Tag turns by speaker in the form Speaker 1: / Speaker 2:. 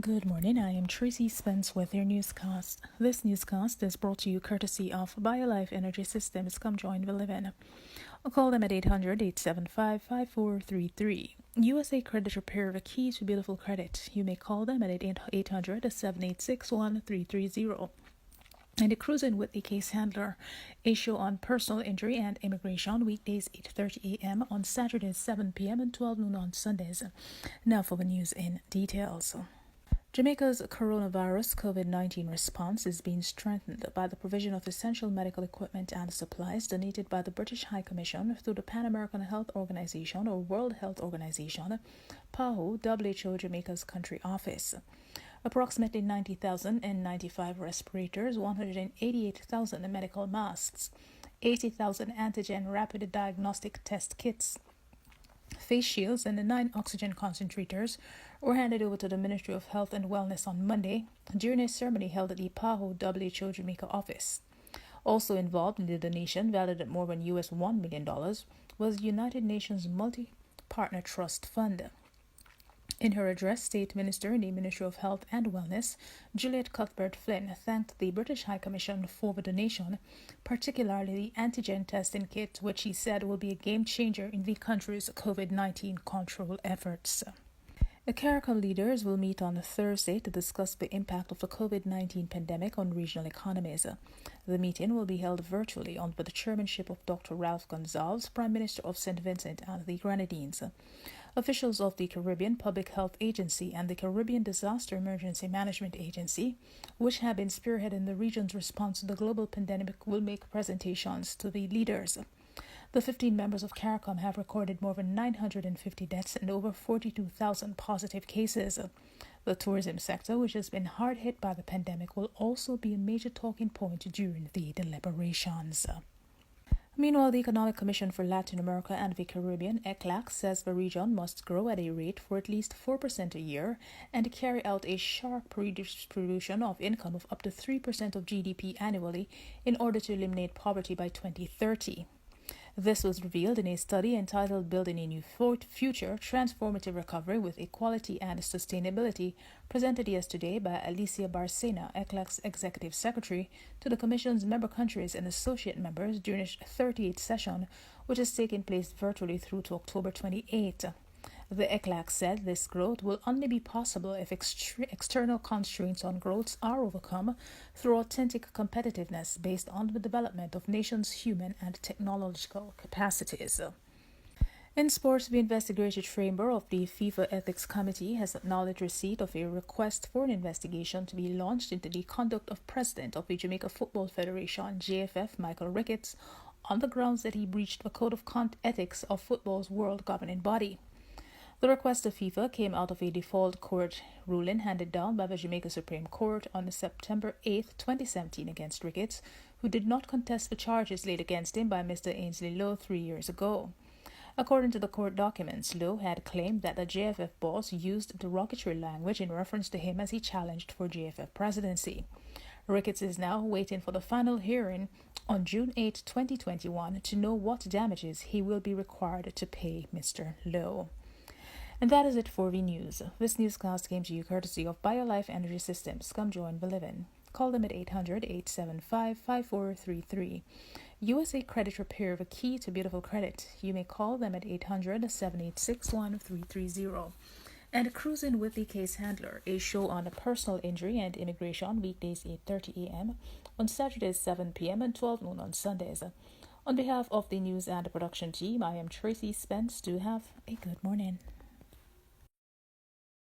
Speaker 1: Good morning, I am Tracy Spence with your newscast. This newscast is brought to you courtesy of BioLife Energy Systems. Come join we live in. Call them at 800-875-5433. USA Credit Repair, the key to beautiful credit. You may call them at 800-786-1330. And the Cruising with the Case Handler, a show on personal injury and immigration, weekdays 8:30 a.m. on Saturdays 7 p.m. and 12 noon on Sundays. Now for the news in details. Jamaica's coronavirus COVID-19 response is being strengthened by the provision of essential medical equipment and supplies donated by the British High Commission through the Pan American Health Organization or World Health Organization, PAHO, WHO Jamaica's country office. Approximately 90,095 respirators, 188,000 medical masks, 80,000 antigen rapid diagnostic test kits, face shields, and the 9 oxygen concentrators were handed over to the Ministry of Health and Wellness on Monday during a ceremony held at the PAHO WHO Jamaica office. Also involved in the donation, valued at more than $1 million, was the United Nations Multi-Partner Trust Fund. In her address, State Minister in the Ministry of Health and Wellness, Juliet Cuthbert-Flynn, thanked the British High Commission for the donation, particularly the antigen testing kit, which she said will be a game-changer in the country's COVID-19 control efforts. The CARICOM leaders will meet on Thursday to discuss the impact of the COVID-19 pandemic on regional economies. The meeting will be held virtually under the chairmanship of Dr. Ralph Gonsalves, Prime Minister of St. Vincent and the Grenadines. Officials of the Caribbean Public Health Agency and the Caribbean Disaster Emergency Management Agency, which have been spearheading the region's response to the global pandemic, will make presentations to the leaders. The 15 members of CARICOM have recorded more than 950 deaths and over 42,000 positive cases. The tourism sector, which has been hard hit by the pandemic, will also be a major talking point during the deliberations. Meanwhile, the Economic Commission for Latin America and the Caribbean, ECLAC, says the region must grow at a rate for at least 4% a year and carry out a sharp redistribution of income of up to 3% of GDP annually in order to eliminate poverty by 2030. This was revealed in a study entitled Building a New Future, Transformative Recovery with Equality and Sustainability, presented yesterday by Alicia Barcena, ECLAC's Executive Secretary, to the Commission's member countries and associate members during its 38th session, which is taking place virtually through to October 28. The ECLAC said this growth will only be possible if external constraints on growth are overcome through authentic competitiveness based on the development of nations' human and technological capacities. In sports, the investigative chamber of the FIFA Ethics Committee has acknowledged receipt of a request for an investigation to be launched into the conduct of President of the Jamaica Football Federation, JFF, Michael Ricketts, on the grounds that he breached the Code of Ethics of football's world governing body. The request of FIFA came out of a default court ruling handed down by the Jamaica Supreme Court on September 8, 2017 against Ricketts, who did not contest the charges laid against him by Mr. Ainsley Lowe 3 years ago. According to the court documents, Lowe had claimed that the JFF boss used derogatory language in reference to him as he challenged for JFF presidency. Ricketts is now waiting for the final hearing on June 8, 2021 to know what damages he will be required to pay Mr. Lowe. And that is it for the news. This newscast came to you courtesy of BioLife Energy Systems. Come join the living. Call them at 800-875-5433. USA Credit Repair, the key to beautiful credit. You may call them at 800-786-1330. And Cruising with the Case Handler, a show on personal injury and immigration, weekdays 8:30 a.m. on Saturdays 7 p.m. and 12 noon on Sundays. On behalf of the news and production team, I am Tracy Spence. Do have a good morning.